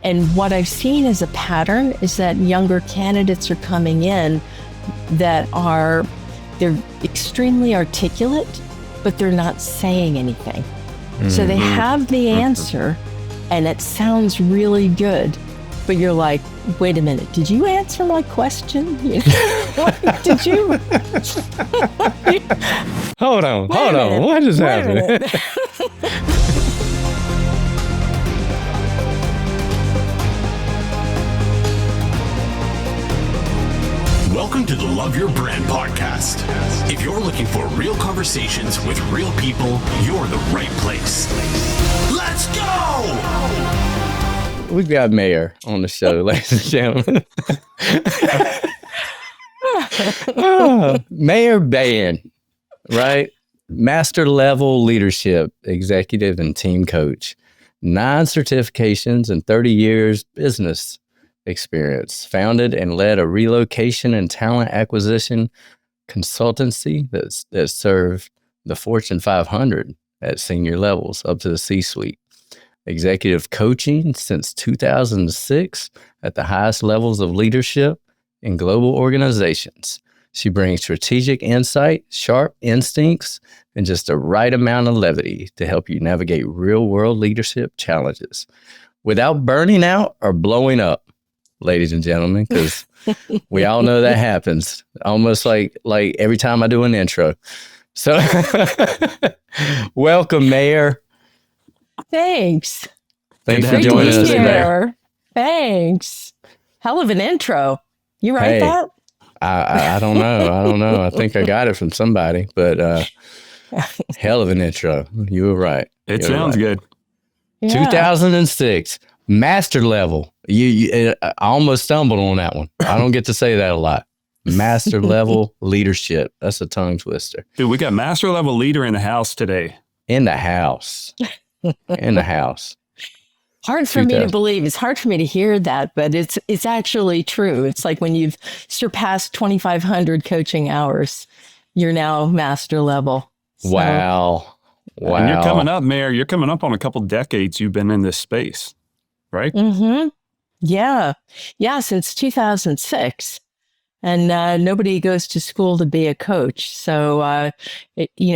And what I've seen as a pattern is that younger candidates are coming in that they're extremely articulate, but they're not saying anything. Mm-hmm. So they have the answer and it sounds really good, but you're like, wait a minute, did you answer my question? Did you? Hold on. What just happened? Welcome to the Love Your Brand Podcast. If you're looking for real conversations with real people, you're the right place. Let's go! We've got Mare on the show, ladies and gentlemen. Mare Beyen, right? Master level leadership, executive and team coach, 9 certifications and 30 years business experience, founded and led a relocation and talent acquisition consultancy that served the Fortune 500 at senior levels up to the C-suite. Executive coaching since 2006 at the highest levels of leadership in global organizations. She brings strategic insight, sharp instincts, and just the right amount of levity to help you navigate real-world leadership challenges without burning out or blowing up. Ladies and gentlemen, because we all know that happens almost like every time I do an intro. So welcome, Mare. Thanks for Great joining to be us here. today. Thanks. Hell of an intro. You write that? I don't know. I think I got it from somebody, but hell of an intro. You were right. It sounds good. Yeah. 2006. Master level. I almost stumbled on that one. I don't get to say that a lot. Master level leadership. That's a tongue twister. Dude, we got master level leader in the house today. In the house. Hard for me to believe. It's hard for me to hear that, but it's actually true. It's like when you've surpassed 2,500 coaching hours, you're now master level. So, Wow. And you're coming up, Mare. You're coming up on a couple decades you've been in this space, right? Mm-hmm. Yeah, since 2006. And nobody goes to school to be a coach. So,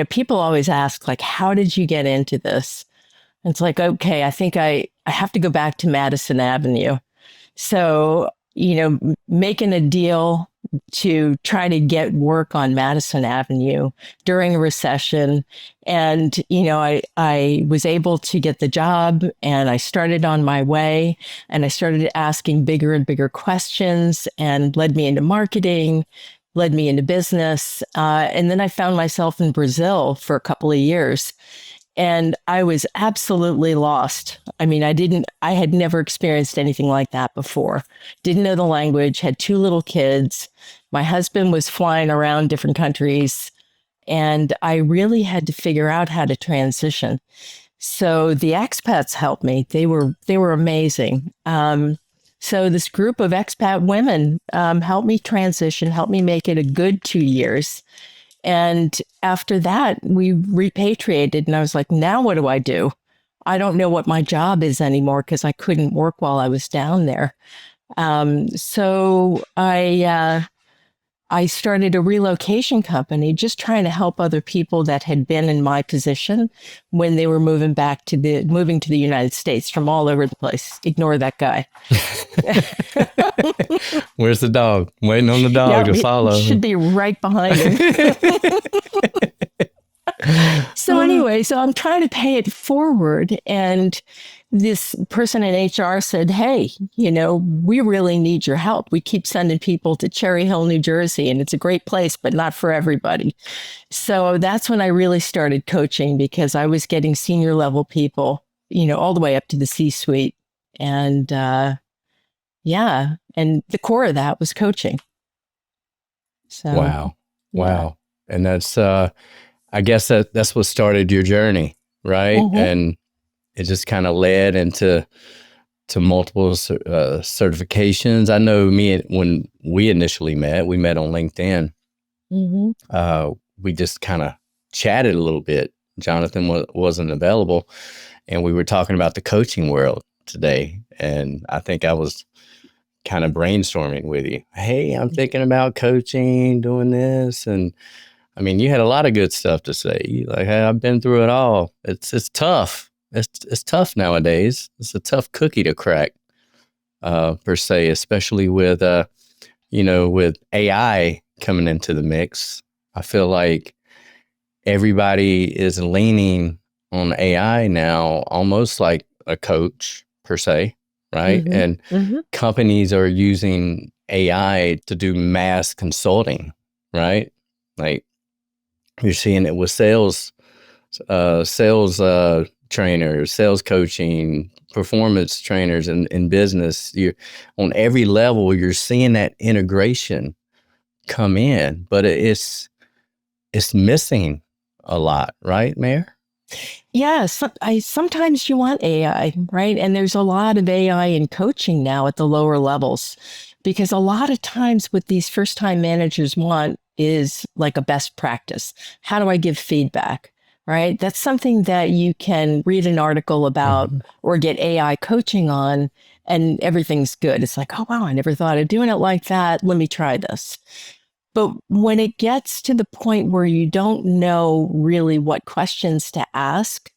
people always ask, like, how did you get into this? And it's like, okay, I think I have to go back to Madison Avenue. So, making a deal to try to get work on Madison Avenue during a recession. And, I was able to get the job and I started on my way and I started asking bigger and bigger questions and led me into marketing, led me into business. And then I found myself in Brazil for a couple of years. And I was absolutely lost. I mean, I had never experienced anything like that before. Didn't know the language, had 2 little kids. My husband was flying around different countries, and I really had to figure out how to transition. So the expats helped me. They were amazing. So this group of expat women helped me transition, helped me make it a good 2 years. And after that, we repatriated and I was like, now what do I do? I don't know what my job is anymore because I couldn't work while I was down there. So I started a relocation company just trying to help other people that had been in my position when they were moving to the United States from all over the place. Ignore that guy. Where's the dog? Waiting on the dog to follow. Should be right behind him. So anyway, I'm trying to pay it forward. And this person in HR said, hey, we really need your help. We keep sending people to Cherry Hill, New Jersey, and it's a great place, but not for everybody. So that's when I really started coaching because I was getting senior level people, all the way up to the C-suite. And and the core of that was coaching. So Wow. And that's, I guess that's what started your journey, right? Mm-hmm. And it just kind of led into multiple certifications. I know when we initially met, we met on LinkedIn. Mm-hmm. We just kind of chatted a little bit. Jonathan wasn't available, and we were talking about the coaching world. today. And I think I was kind of brainstorming with you. Hey, I'm thinking about coaching, doing this. And I mean, you had a lot of good stuff to say. Like, hey, I've been through it all. It's tough. It's tough nowadays. It's a tough cookie to crack, per se, especially with, with AI coming into the mix. I feel like everybody is leaning on AI now, almost like a coach per se, right? And companies are using AI to do mass consulting, right? Like, you're seeing it with sales trainers, sales coaching, performance trainers in business. You're on every level, you're seeing that integration come in, but it's missing a lot, right, Mare? Yeah, sometimes you want AI, right? And there's a lot of AI in coaching now at the lower levels, because a lot of times what these first-time managers want is like a best practice. How do I give feedback, right? That's something that you can read an article about or get AI coaching on, and everything's good. It's like, oh, wow, I never thought of doing it like that. Let me try this. But when it gets to the point where you don't know really what questions to ask,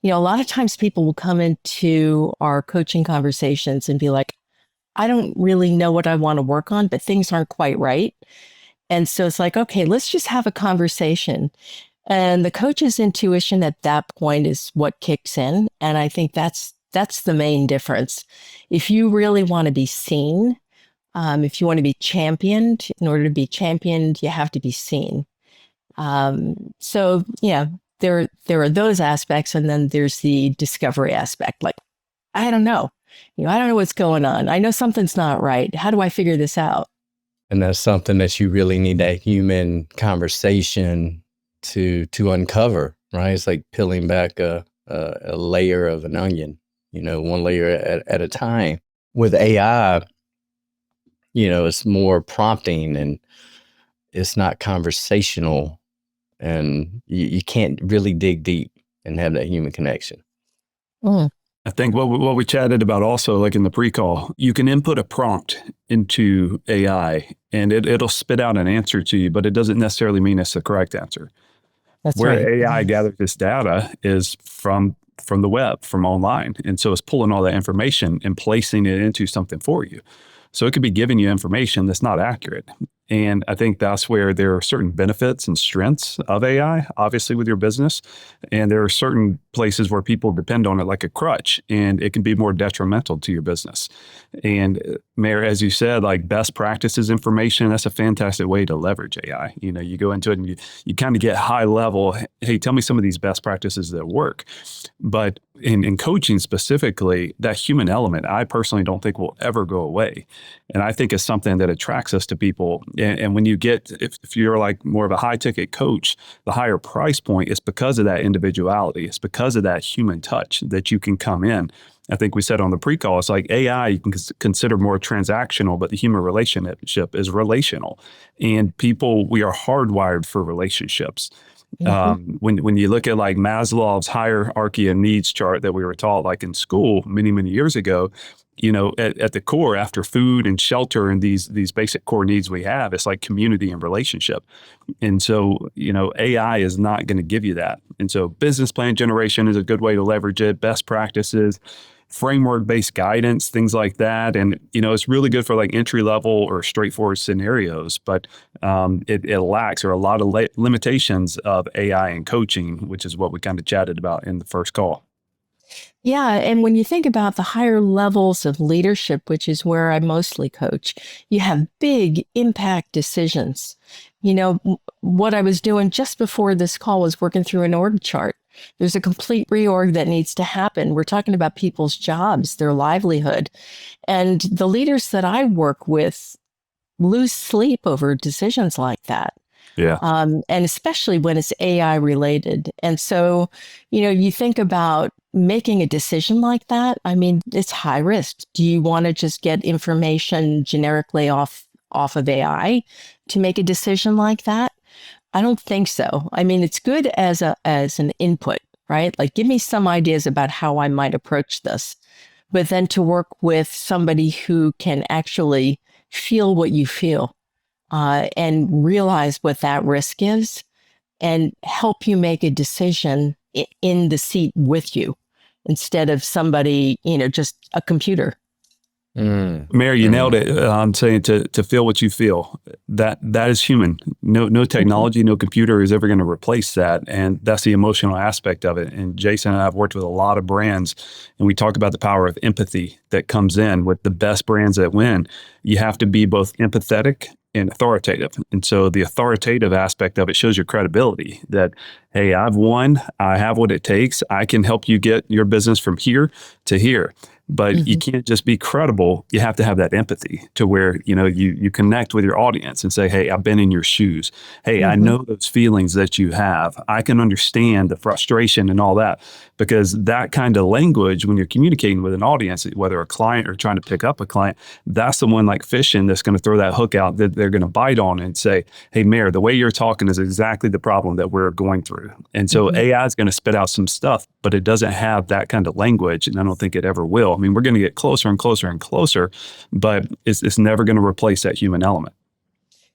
a lot of times people will come into our coaching conversations and be like, I don't really know what I want to work on, but things aren't quite right. And so it's like, okay, let's just have a conversation. And the coach's intuition at that point is what kicks in. And I think that's the main difference. If you really want to be seen, if you want to be championed, in order to be championed, you have to be seen. So yeah, there are those aspects, and then there's the discovery aspect. Like, I don't know, I don't know what's going on. I know something's not right. How do I figure this out? And that's something that you really need that human conversation to uncover, right? It's like peeling back a layer of an onion, one layer at a time. With AI, it's more prompting and it's not conversational, and you can't really dig deep and have that human connection. I think what we chatted about also, like in the pre-call, you can input a prompt into AI and it'll spit out an answer to you, but it doesn't necessarily mean it's the correct answer. That's Where right. AI gathers this data is from the web, from online. And so it's pulling all that information and placing it into something for you. So it could be giving you information that's not accurate. And I think that's where there are certain benefits and strengths of AI, obviously with your business. And there are certain places where people depend on it like a crutch, and it can be more detrimental to your business. And Mare, as you said, like best practices information, that's a fantastic way to leverage AI. You go into it and you kind of get high level, hey, tell me some of these best practices that work. But in coaching specifically, that human element, I personally don't think will ever go away. And I think it's something that attracts us to people. And when you get, if you're like more of a high ticket coach, the higher price point is because of that individuality. It's because of that human touch that you can come in. I think we said on the pre-call, it's like AI, you can consider more transactional, but the human relationship is relational. And people, we are hardwired for relationships. When you look at like Maslow's hierarchy of needs chart that we were taught like in school many, many years ago, at the core, after food and shelter and these basic core needs we have, it's like community and relationship. And so, AI is not going to give you that. And so business plan generation is a good way to leverage it, best practices, framework-based guidance, things like that. And, it's really good for like entry level or straightforward scenarios, but it lacks, or a lot of limitations of AI and coaching, which is what we kind of chatted about in the first call. Yeah. And when you think about the higher levels of leadership, which is where I mostly coach, you have big impact decisions. What I was doing just before this call was working through an org chart. There's a complete reorg that needs to happen. We're talking about people's jobs, their livelihood. And the leaders that I work with lose sleep over decisions like that. Yeah. And especially when it's AI related. And so, you think about making a decision like that. I mean, it's high risk. Do you want to just get information generically off of AI to make a decision like that? I don't think so. I mean, it's good as an input, right? Like, give me some ideas about how I might approach this. but then to work with somebody who can actually feel what you feel and realize what that risk is and help you make a decision in the seat with you instead of somebody, just a computer. Mare, you nailed it. I'm saying to feel what you feel. That is human. No technology, no computer is ever going to replace that, and that's the emotional aspect of it. And Jason and I have worked with a lot of brands, and we talk about the power of empathy that comes in with the best brands that win. You have to be both empathetic and authoritative. And so the authoritative aspect of it shows your credibility that, hey, I've won. I have what it takes. I can help you get your business from here to here. But you can't just be credible. You have to have that empathy to where, you connect with your audience and say, hey, I've been in your shoes. Hey, I know those feelings that you have. I can understand the frustration and all that, because that kind of language, when you're communicating with an audience, whether a client or trying to pick up a client, that's the one like fishing that's going to throw that hook out that they're going to bite on and say, hey, Mare, the way you're talking is exactly the problem that we're going through. And so AI is going to spit out some stuff, but it doesn't have that kind of language. And I don't think it ever will. I mean, we're going to get closer and closer and closer, but it's never going to replace that human element.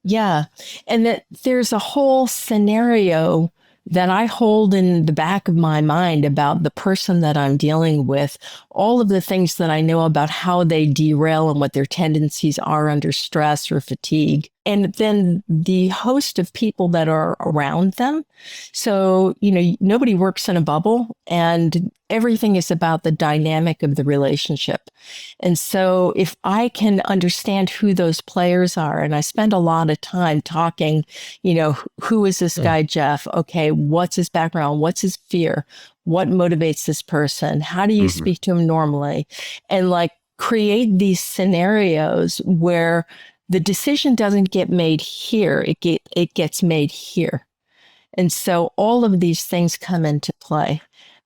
Yeah. And that there's a whole scenario that I hold in the back of my mind about the person that I'm dealing with, all of the things that I know about how they derail and what their tendencies are under stress or fatigue. And then the host of people that are around them. So, nobody works in a bubble, and everything is about the dynamic of the relationship. And so if I can understand who those players are, and I spend a lot of time talking, who is this guy, Jeff? Okay, what's his background? What's his fear? What motivates this person? How do you speak to him normally? And create these scenarios where the decision doesn't get made here, it gets made here. And so all of these things come into play.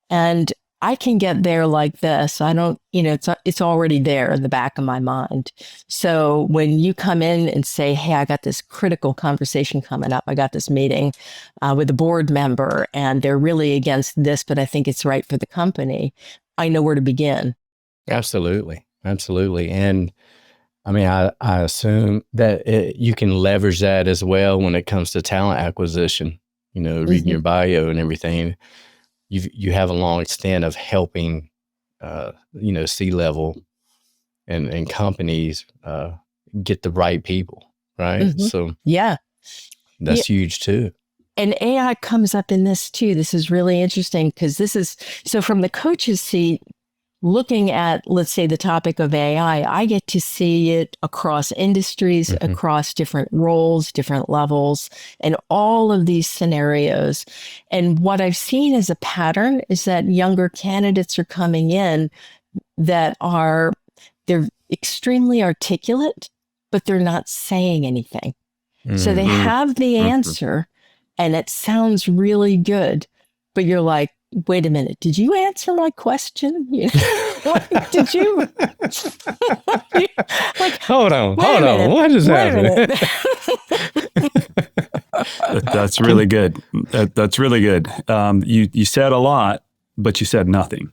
And I can get there like this. I don't, it's already there in the back of my mind. So when you come in and say, hey, I got this critical conversation coming up, I got this meeting with a board member and they're really against this, but I think it's right for the company, I know where to begin. Absolutely. And I mean, I assume that you can leverage that as well when it comes to talent acquisition, reading your bio and everything. You have a long stint of helping, C-level and companies get the right people, right? So yeah, that's huge too. And AI comes up in this too. This is really interesting because so from the coach's seat, looking at, let's say, the topic of AI, I get to see it across industries, across different roles, different levels, and all of these scenarios. And what I've seen as a pattern is that younger candidates are coming in that they're extremely articulate, but they're not saying anything. So they have the answer and it sounds really good, but you're like, wait a minute, did you answer my question? Did you? Hold on. What is happening? That's really good. That's really good. You said a lot, but you said nothing.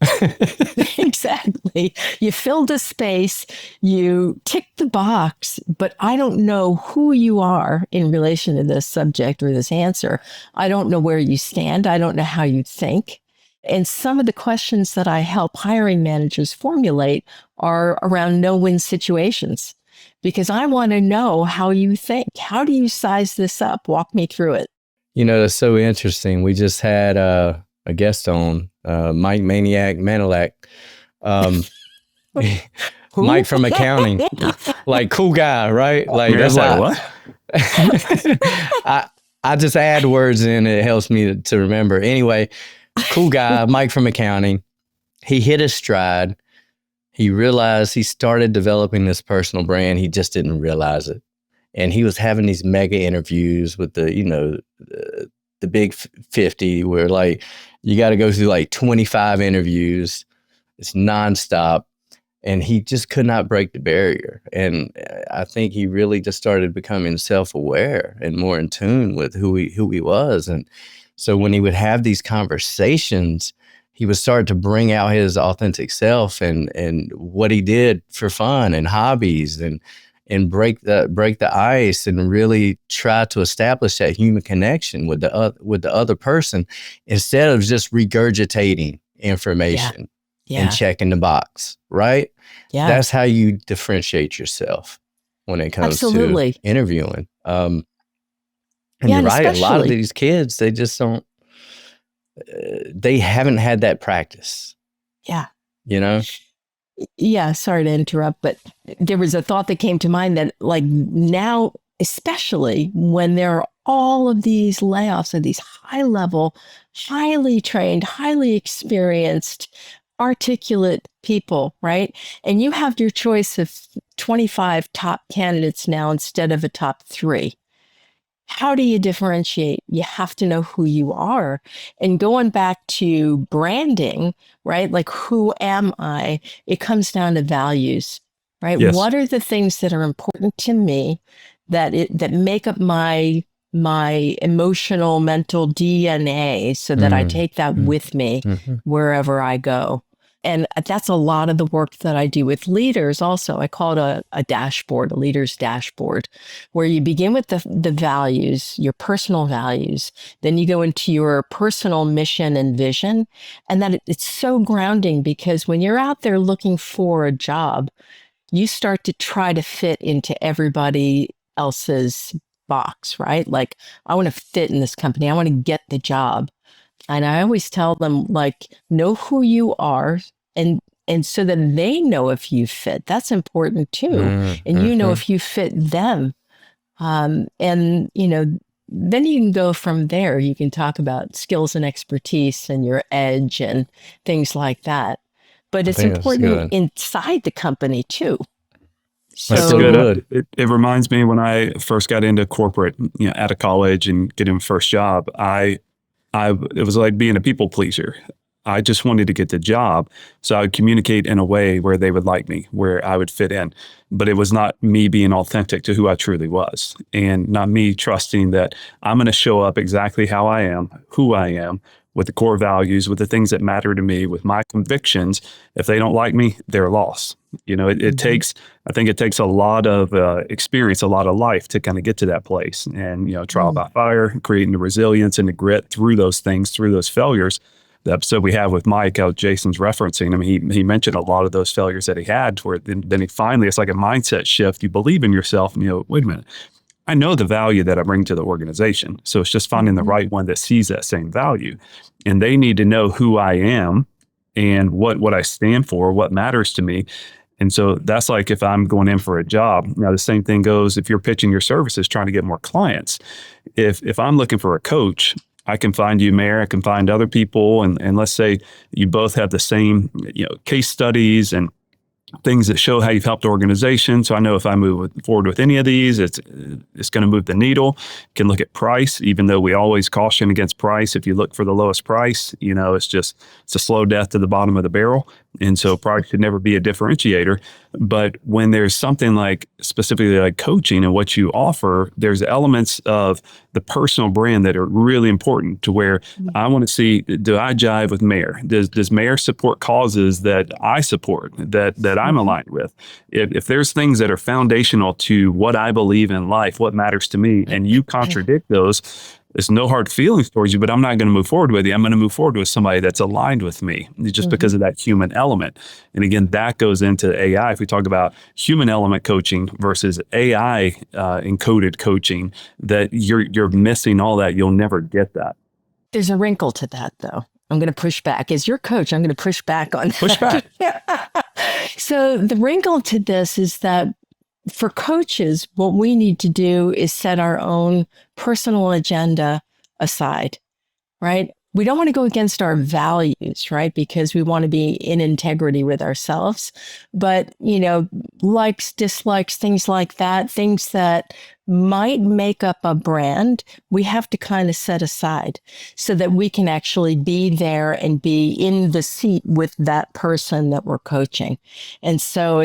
Exactly. You filled a space, you ticked the box, but I don't know who you are in relation to this subject or this answer. I don't know where you stand. I don't know how you think. And some of the questions that I help hiring managers formulate are around no-win situations, because I want to know how you think. How do you size this up? Walk me through it. That's so interesting. We just had a guest on, Mike Manilak, Mike from accounting, cool guy, right? That's what? I just add words in, it helps me to remember. Anyway, cool guy, Mike from accounting. He hit his stride. He realized he started developing this personal brand. He just didn't realize it. And he was having these mega interviews with the big 50 where you got to go through 25 interviews. It's nonstop. And he just could not break the barrier. And I think he really just started becoming self-aware and more in tune with who he was. And so when he would have these conversations, he was starting to bring out his authentic self and what he did for fun and hobbies and break the ice and really try to establish that human connection with the other person instead of just regurgitating information and checking the box, right? Yeah. That's how you differentiate yourself when it comes to interviewing. And you're right, a lot of these kids, they just don't, they haven't had that practice. Yeah. You know? Yeah, sorry to interrupt, but there was a thought that came to mind that like now, especially when there are all of these layoffs of these high level, highly trained, highly experienced, articulate people, right? And you have your choice of 25 top candidates now instead of a top 3. How do you differentiate? You have to know who you are. And going back to branding, right? Like, who am I? It comes down to values, right? Yes. What are the things that are important to me that make up my emotional, mental DNA so that I take that with me wherever I go? And that's a lot of the work that I do with leaders also. I call it a dashboard, a leader's dashboard, where you begin with the values, your personal values. Then you go into your personal mission and vision. And that it's so grounding because when you're out there looking for a job, you start to try to fit into everybody else's box, right? Like, I want to fit in this company. I want to get the job. And I always tell them, like, know who you are and so that they know if you fit. That's important too. And you know if you fit them. And, you know, then you can go from there. You can talk about skills and expertise and your edge and things like that. But it's important inside the company too. So, that's good. It reminds me when I first got into corporate, you know, out of college and getting my first job, it was like being a people pleaser. I just wanted to get the job. So I would communicate in a way where they would like me, where I would fit in. But it was not me being authentic to who I truly was, and not me trusting that I'm going to show up exactly how I am, who I am, with the core values, with the things that matter to me, with my convictions. If they don't like me, they're lost. You know, it takes, I think it takes a lot of experience, a lot of life to kind of get to that place. And, you know, trial by fire, creating the resilience and the grit through those things, through those failures. The episode we have with Mike, how Jason's referencing, I mean, he mentioned a lot of those failures that he had, where then he finally, it's like a mindset shift. You believe in yourself and you know, wait a minute, I know the value that I bring to the organization. So it's just finding the right one that sees that same value. And they need to know who I am and what I stand for, what matters to me. And so that's like if I'm going in for a job. Now, the same thing goes if you're pitching your services, trying to get more clients. If I'm looking for a coach, I can find you, Mare, I can find other people. And let's say you both have the same, you know, case studies and things that show how you've helped organizations. So I know if I move forward with any of these, it's going to move the needle. You can look at price, even though we always caution against price. If you look for the lowest price, you know, it's a slow death to the bottom of the barrel. And so price should never be a differentiator. But when there's something like specifically like coaching and what you offer, there's elements of the personal brand that are really important to where I want to see, do I jive with Mare? Does Mare support causes that I support, that I'm aligned with? If there's things that are foundational to what I believe in life, what matters to me, and you contradict those, there's no hard feelings towards you, but I'm not going to move forward with you. I'm going to move forward with somebody that's aligned with me just because of that human element. And again, that goes into AI. If we talk about human element coaching versus AI encoded coaching, that you're missing all that. You'll never get that. There's a wrinkle to that, though. I'm going to push back. As your coach, I'm going to push back on that. Push back. So the wrinkle to this is that for coaches, what we need to do is set our own personal agenda aside, right? We don't want to go against our values, right? Because we want to be in integrity with ourselves. But, you know, likes, dislikes, things like that, things that might make up a brand, we have to kind of set aside so that we can actually be there and be in the seat with that person that we're coaching. And so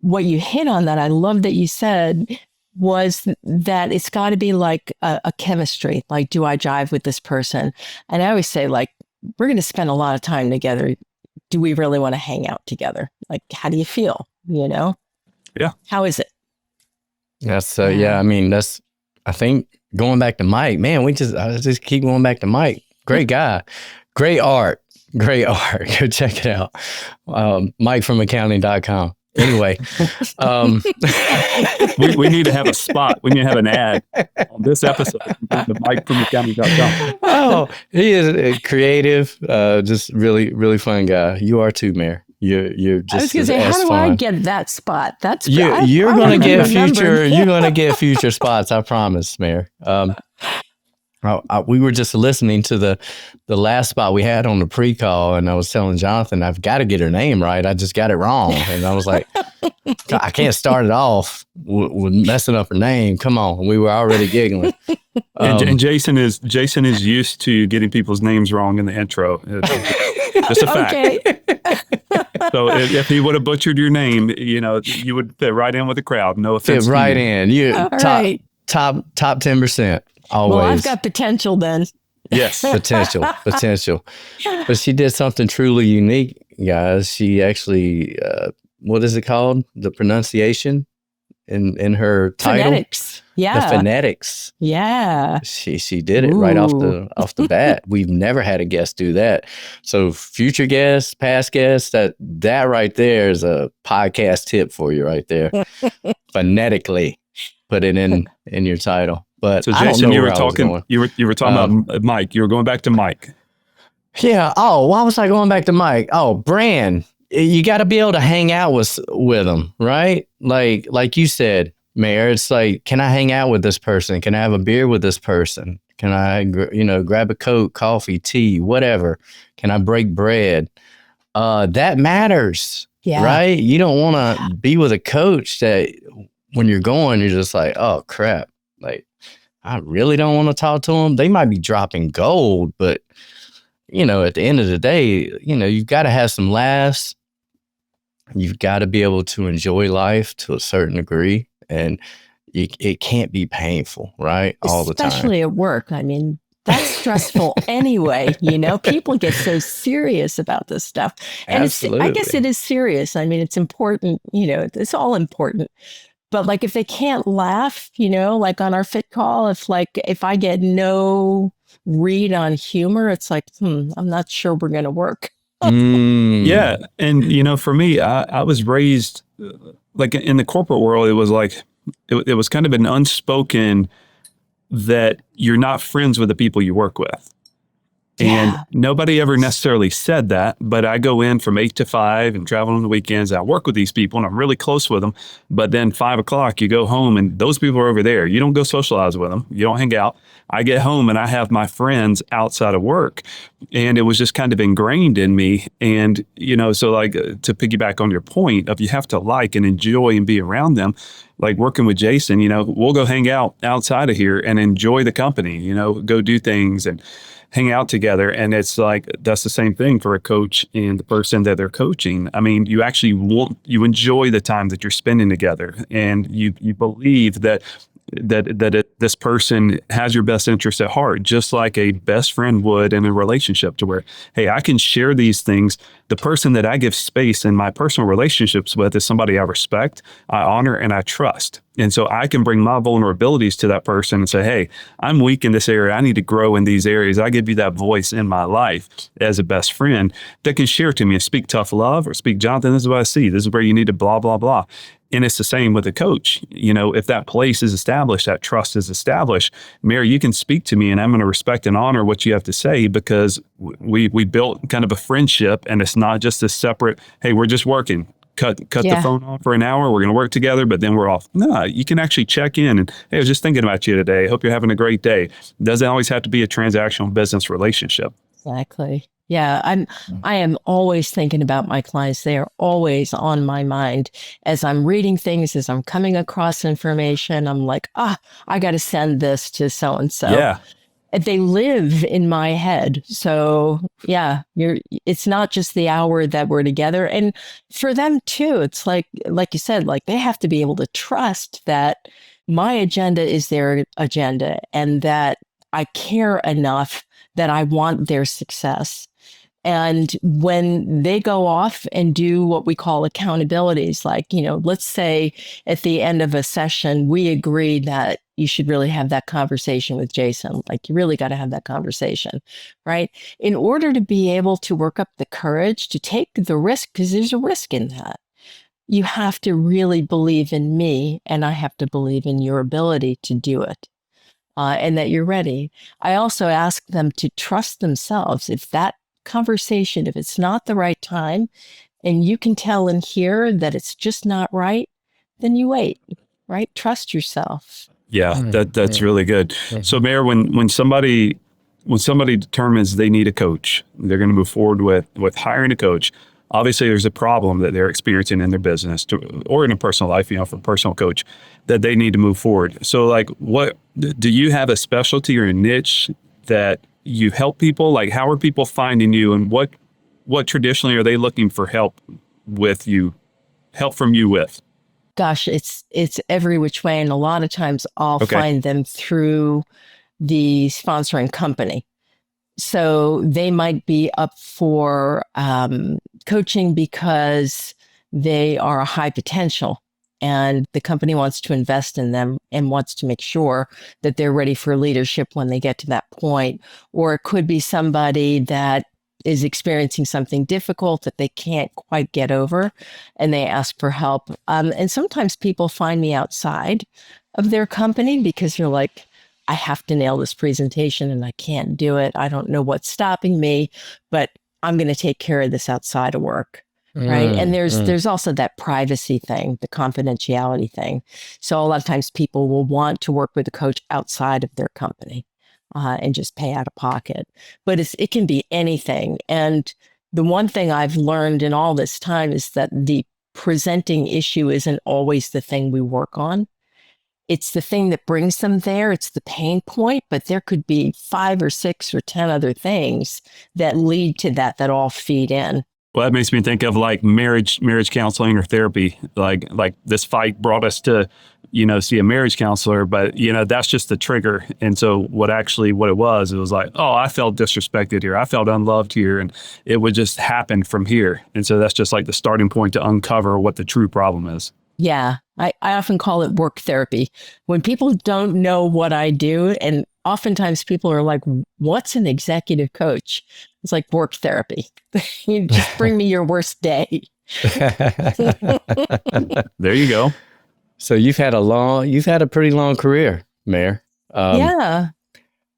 what you hit on that, I love that you said, was that it's got to be like a chemistry. Like, do I jive with this person? And I always say, like, we're going to spend a lot of time together. Do we really want to hang out together? Like, how do you feel? Yeah. How is it? That's I mean, I think going back to Mike, man, I just keep going back to Mike. Great guy, great art. Go check it out. Mike from accounting.com. Anyway, we need to have a spot. We need to have an ad on this episode. The Mike from accounting.com. Oh, he is creative. Just really, really fun guy. You are too, Mayor. You're just. I was going to say, how do I get that spot? That's you're going to get future. You're going to get future spots. I promise, Mayor. We were just listening to the last spot we had on the pre-call, and I was telling Jonathan, I've got to get her name right. I just got it wrong, and I was like, I can't start it off with messing up her name. Come on, we were already giggling. And Jason is used to getting people's names wrong in the intro. Just a fact. Okay. So if he would have butchered your name, you would fit right in with the crowd. No offense. Fit right in. You top 10%. Always. Well, I've got potential then. Yes. Potential. But she did something truly unique, guys. She actually, what is it called? The pronunciation in her title? Phonetics. Yeah. The phonetics. Yeah. She did it right off the bat. We've never had a guest do that. So future guests, past guests, that right there is a podcast tip for you right there. Phonetically put it in your title. But so Jason, you were talking about Mike. You were going back to Mike. Yeah. Oh, why was I going back to Mike? Oh, brand. You got to be able to hang out with them, right? Like you said, Mayor. It's like, can I hang out with this person? Can I have a beer with this person? Can I, grab a Coke, coffee, tea, whatever? Can I break bread? That matters, right? You don't want to be with a coach that when you're going, you're just like, oh crap, like. I really don't want to talk to them. They might be dropping gold, but, at the end of the day, you've got to have some laughs. You've got to be able to enjoy life to a certain degree. And it can't be painful, right? All the time. Especially at work. I mean, that's stressful anyway. People get so serious about this stuff. And I guess it is serious. I mean, it's important. It's all important. But like if they can't laugh, like on our fit call, if I get no read on humor, it's like, I'm not sure we're going to work. Yeah. And, for me, I was raised like in the corporate world, it was like, it was kind of an unspoken that you're not friends with the people you work with. And nobody ever necessarily said that, but I go in from 8 to 5 and travel on the weekends. I work with these people and I'm really close with them. But then 5 o'clock, you go home and those people are over there. You don't go socialize with them. You don't hang out. I get home and I have my friends outside of work. And it was just kind of ingrained in me. And, so like to piggyback on your point of you have to like and enjoy and be around them. Like working with Jason, we'll go hang out outside of here and enjoy the company, go do things and hang out together. And it's like, that's the same thing for a coach and the person that they're coaching. I mean, you actually you enjoy the time that you're spending together and you believe that this person has your best interest at heart, just like a best friend would in a relationship to where, hey, I can share these things. The person that I give space in my personal relationships with is somebody I respect, I honor, and I trust. And so I can bring my vulnerabilities to that person and say, hey, I'm weak in this area. I need to grow in these areas. I give you that voice in my life as a best friend that can share to me and speak tough love or speak, Jonathan, this is what I see. This is where you need to blah, blah, blah. And it's the same with a coach. If that place is established, that trust is established, Mary, you can speak to me and I'm going to respect and honor what you have to say because we built kind of a friendship and it's not just a separate, hey, we're just working. Cut the phone off for an hour. We're going to work together, but then we're off. No, you can actually check in and, hey, I was just thinking about you today. Hope you're having a great day. Doesn't always have to be a transactional business relationship. Exactly. Yeah, I am always thinking about my clients. They are always on my mind as I'm reading things, as I'm coming across information. I'm like, I got to send this to so-and-so. Yeah. They live in my head. So yeah, it's not just the hour that we're together. And for them too, it's like you said, like they have to be able to trust that my agenda is their agenda and that I care enough that I want their success. And when they go off and do what we call accountabilities, like, let's say at the end of a session, we agreed that you should really have that conversation with Jason. Like, you really got to have that conversation, right? In order to be able to work up the courage to take the risk, because there's a risk in that, you have to really believe in me, and I have to believe in your ability to do it. And that you're ready. I also ask them to trust themselves. If that conversation, if it's not the right time, and you can tell and hear that it's just not right, then you wait, right? Trust yourself. Yeah, that's really good. So, Mare, when somebody determines they need a coach, they're going to move forward with hiring a coach. Obviously, there's a problem that they're experiencing in their business or in a personal life, for a personal coach, that they need to move forward. So, like, what do you have a specialty or a niche that you help people? Like, how are people finding you, and what traditionally are they looking for help from you with? Gosh, it's every which way, and a lot of times I'll find them through the sponsoring company. So they might be up for coaching because they are a high potential and the company wants to invest in them and wants to make sure that they're ready for leadership when they get to that point. Or it could be somebody that is experiencing something difficult that they can't quite get over and they ask for help. And sometimes people find me outside of their company because they're like, I have to nail this presentation and I can't do it. I don't know what's stopping me, but I'm going to take care of this outside of work. Right. And there's also that privacy thing, the confidentiality thing. So a lot of times people will want to work with a coach outside of their company and just pay out of pocket. But it can be anything. And the one thing I've learned in all this time is that the presenting issue isn't always the thing we work on. It's the thing that brings them there. It's the pain point, but there could be 5 or 6 or 10 other things that lead to that all feed in. Well, that makes me think of like marriage counseling or therapy. Like this fight brought us to, see a marriage counselor, but that's just the trigger. And so what it was like, oh, I felt disrespected here. I felt unloved here. And it would just happen from here. And so that's just like the starting point to uncover what the true problem is. Yeah, I often call it work therapy. When people don't know what I do, and oftentimes people are like, what's an executive coach? It's like work therapy. You just bring me your worst day. There you go. So you've had a pretty long career, Mare. Yeah.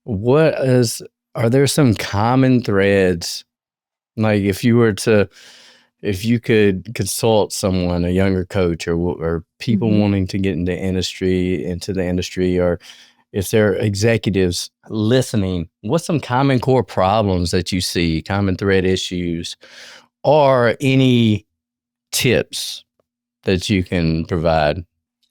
Are there some common threads? Like if you could consult someone, a younger coach or people wanting to get into the industry, or if they're executives listening, what's some common core problems that you see, common thread issues, or any tips that you can provide?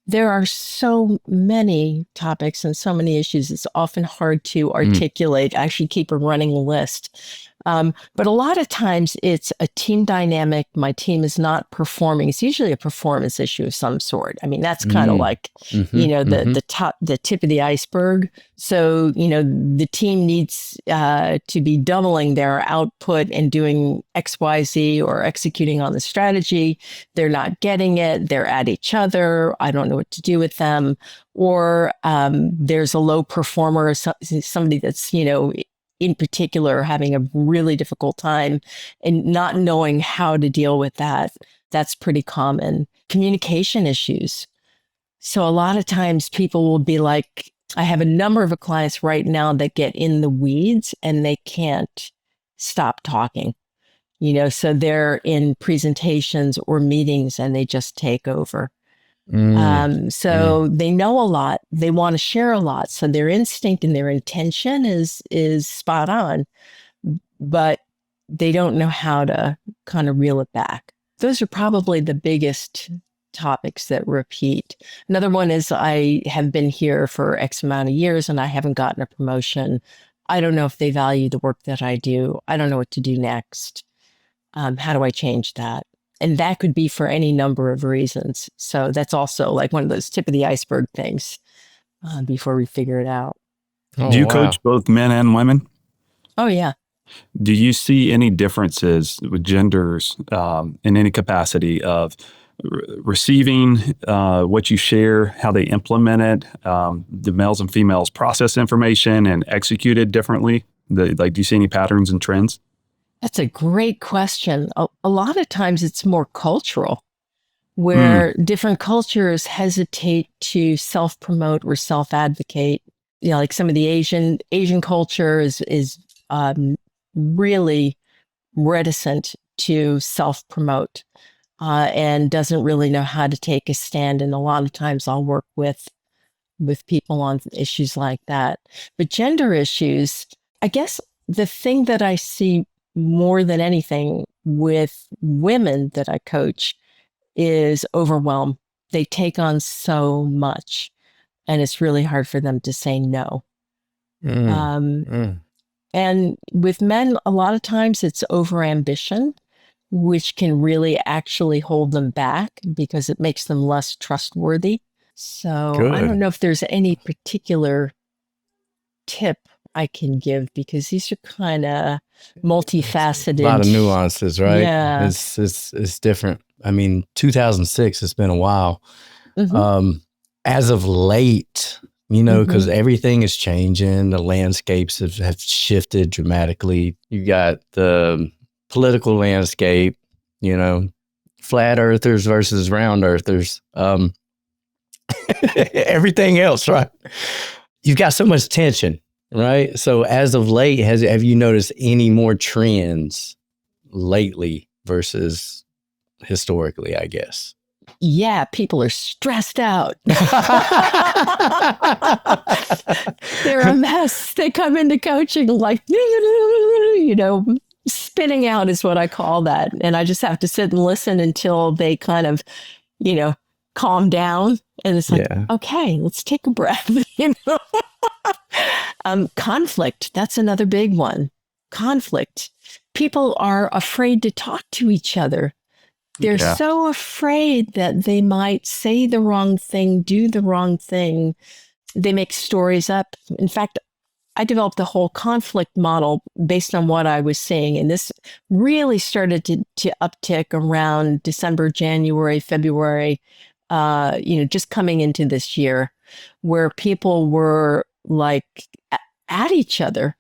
There are so many topics and so many issues. It's often hard to articulate. I actually keep a running list. But a lot of times it's a team dynamic. My team is not performing. It's usually a performance issue of some sort. I mean, that's kind of like, the tip of the iceberg. So, the team needs to be doubling their output and doing X, Y, Z, or executing on the strategy. They're not getting it. They're at each other. I don't know what to do with them. Or there's a low performer, somebody that's, in particular, having a really difficult time and not knowing how to deal with that. That's pretty common. Communication issues. So a lot of times people will be like, I have a number of clients right now that get in the weeds and they can't stop talking. So they're in presentations or meetings and they just take over. They know a lot, they want to share a lot. So their instinct and their intention is spot on, but they don't know how to kind of reel it back. Those are probably the biggest topics that repeat. Another one is I have been here for X amount of years and I haven't gotten a promotion. I don't know if they value the work that I do. I don't know what to do next. How do I change that? And that could be for any number of reasons. So that's also like one of those tip of the iceberg things before we figure it out. Do you coach both men and women? Oh, yeah. Do you see any differences with genders in any capacity of receiving what you share, how they implement it, the males and females process information and execute it differently? Do you see any patterns and trends? That's a great question. A lot of times it's more cultural, where different cultures hesitate to self-promote or self-advocate. Like some of the Asian culture is really reticent to self-promote and doesn't really know how to take a stand. And a lot of times I'll work with people on issues like that. But gender issues, I guess the thing that I see more than anything with women that I coach is overwhelm. They take on so much, and it's really hard for them to say no. And with men, a lot of times it's overambition, which can really actually hold them back because it makes them less trustworthy. So Good. I don't know if there's any particular tip I can give, because these are kind of multifaceted. A lot of nuances, right? Yeah. It's different. I mean, 2006, it's been a while. Mm-hmm. As of late, because everything is changing. The landscapes have shifted dramatically. You got the political landscape, flat earthers versus round earthers. Everything else, right? You've got so much tension, right? So as of late, have you noticed any more trends lately versus historically, I guess? Yeah, people are stressed out. They're a mess. They come into coaching like, spinning out is what I call that. And I just have to sit and listen until they kind of, calm down. And it's like, okay, let's take a breath. Conflict. That's another big one. Conflict. People are afraid to talk to each other. They're so afraid that they might say the wrong thing, do the wrong thing. They make stories up. In fact, I developed a whole conflict model based on what I was seeing. And this really started to uptick around December, January, February, just coming into this year, where people were like at each other.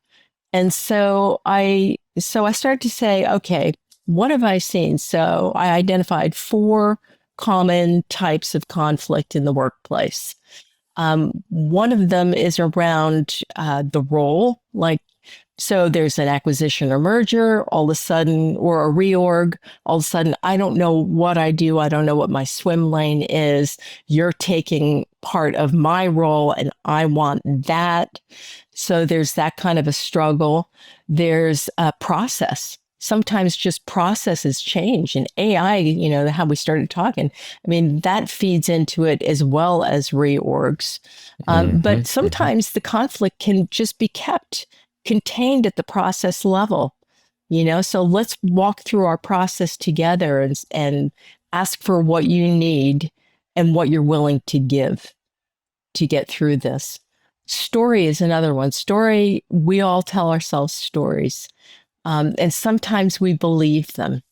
And so I started to say, okay, what have I seen? So I identified 4 common types of conflict in the workplace. One of them is around the role. So there's an acquisition or merger, all of a sudden, or a reorg, all of a sudden, I don't know what I do. I don't know what my swim lane is. You're taking part of my role and I want that. So there's that kind of a struggle. There's a process. Sometimes just processes change, and AI, how we started talking, that feeds into it as well as reorgs. But sometimes the conflict can just be kept contained at the process level, so let's walk through our process together and ask for what you need and what you're willing to give to get through this. Story is another one. Story, we all tell ourselves stories. And sometimes we believe them.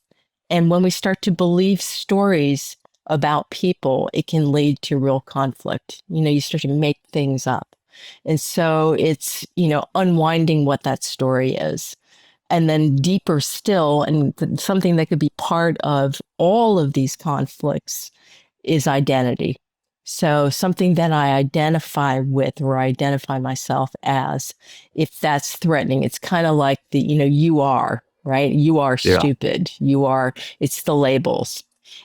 And when we start to believe stories about people, it can lead to real conflict. You start to make things up. And so it's, unwinding what that story is. And then deeper still, and something that could be part of all of these conflicts is identity. So something that I identify with or identify myself as, if that's threatening, it's kind of like you are, right? You are stupid. You are, it's the labels.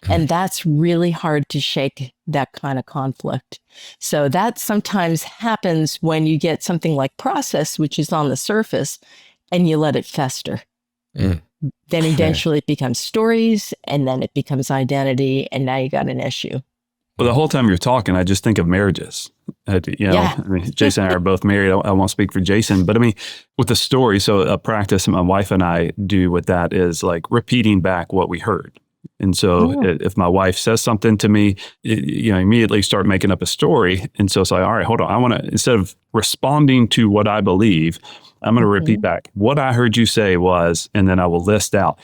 And that's really hard to shake that kind of conflict. So that sometimes happens when you get something like process, which is on the surface, and you let it fester. Then eventually it becomes stories, and then it becomes identity, and now you got an issue. Well, the whole time you're talking, I just think of marriages. Jason and I are both married. I won't speak for Jason, but with the story, so a practice my wife and I do with that is like repeating back what we heard. And so if my wife says something to me, immediately start making up a story. And so it's like, all right, hold on. I want to, instead of responding to what I believe, I'm going to repeat back what I heard you say was, and then I will list out.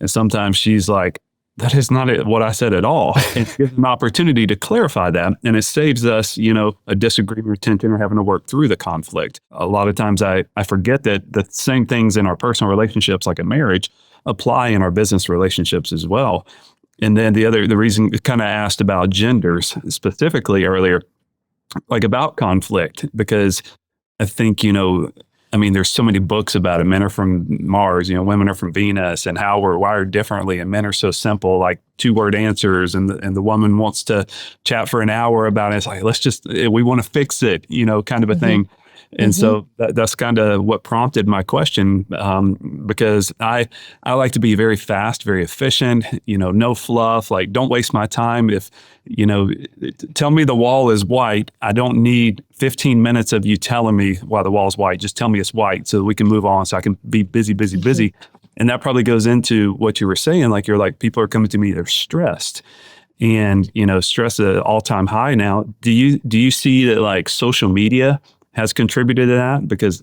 And sometimes she's like, that is not what I said at all. And it gives an opportunity to clarify that. And it saves us, a disagreement or tension or having to work through the conflict. A lot of times I forget that the same things in our personal relationships, like a marriage, apply in our business relationships as well. And then the reason kind of asked about genders specifically earlier, like about conflict, because I think, there's so many books about it. Men are from Mars, women are from Venus, and how we're wired differently. And men are so simple, like 2-word answers. And the woman wants to chat for an hour about it. It's like, we want to fix it, kind of a thing. And so that's kind of what prompted my question, because I like to be very fast, very efficient, no fluff, like don't waste my time. If, tell me the wall is white. I don't need 15 minutes of you telling me why the wall is white. Just tell me it's white so that we can move on, so I can be busy. And that probably goes into what you were saying. Like, you're like, people are coming to me, they're stressed. And, stress at an all-time high now. Do you see that, like, social media has contributed to that? Because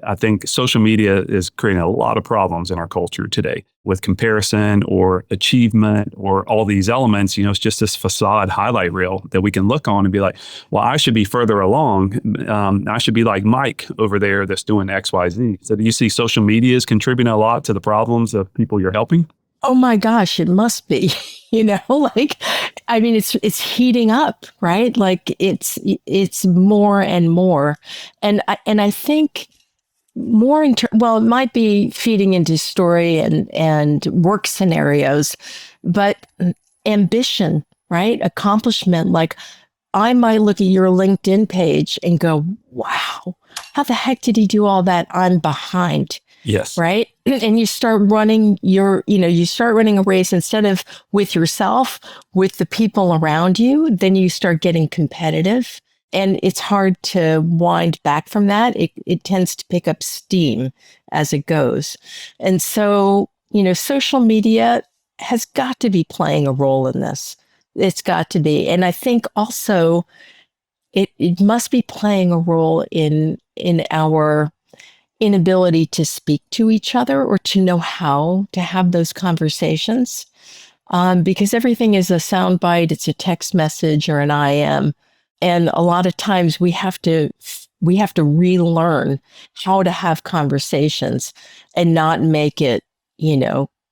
I think social media is creating a lot of problems in our culture today with comparison or achievement or all these elements. It's just this facade highlight reel that we can look on and be like, well, I should be further along. I should be like Mike over there that's doing X, Y, Z. So do you see social media is contributing a lot to the problems of people you're helping? Oh my gosh, it must be, it's heating up, right? Like it's more and more. And I think more it might be feeding into story and work scenarios, but ambition, right? Accomplishment. Like, I might look at your LinkedIn page and go, wow, how the heck did he do all that? I'm behind. Yes. Right. And you start running a race instead of with yourself, with the people around you, then you start getting competitive, and it's hard to wind back from that. It tends to pick up steam as it goes. And so, social media has got to be playing a role in this. It's got to be. And I think also it must be playing a role in our inability to speak to each other or to know how to have those conversations, because everything is a soundbite, it's a text message or an IM, and a lot of times we have to relearn how to have conversations and not make it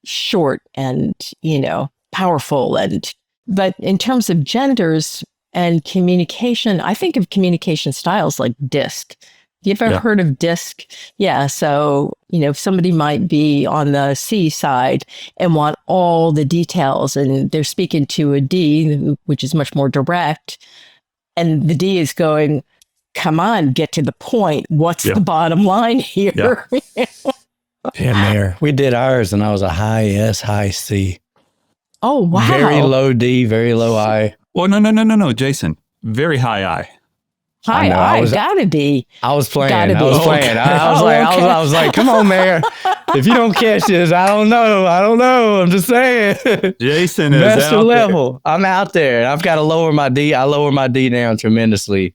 short and powerful. But in terms of genders and communication, I think of communication styles like DISC. You ever heard of DISC? Yeah. So, somebody might be on the C side and want all the details, and they're speaking to a D, which is much more direct. And the D is going, come on, get to the point. What's the bottom line here? Yeah, Mayor. We did ours, and I was a high S, high C. Oh, wow. Very low D, very low I. Well, no, Jason. Very high I. I gotta be. I was playing. I was like, come on, Mayor. If you don't catch this, I don't know. I'm just saying. Jason is master out level. There. I'm out there. I've got to lower my D. I lower my D down tremendously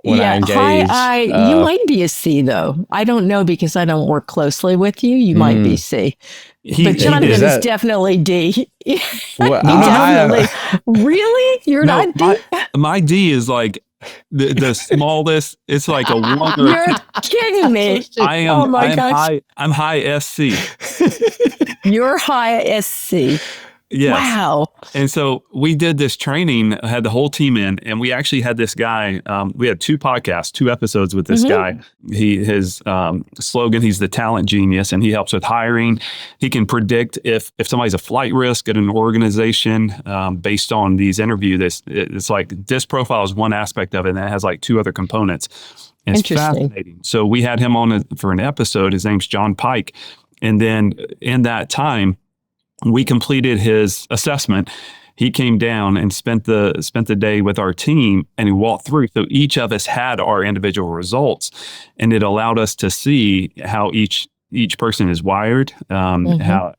when I engage. You might be a C though. I don't know because I don't work closely with you. You might be C. But Jonathan is definitely D. Well, Really? You're not D? My D is like the smallest. It's like a one. You're kidding me. I am. Oh my gosh. I'm high SC. You're high SC. Yes. Wow. And so we did this training, had the whole team in, and we actually had this guy, we had 2 podcasts, 2 episodes with this guy. His slogan, he's the talent genius, and he helps with hiring. He can predict if somebody's a flight risk at an organization based on these interviews. It's like this profile is one aspect of it, and it has like 2 other components. And it's fascinating. So we had him on for an episode. His name's John Pike. And then in that time, we completed his assessment. He came down and spent the day with our team, and he walked through. So each of us had our individual results, and it allowed us to see how each person is wired, how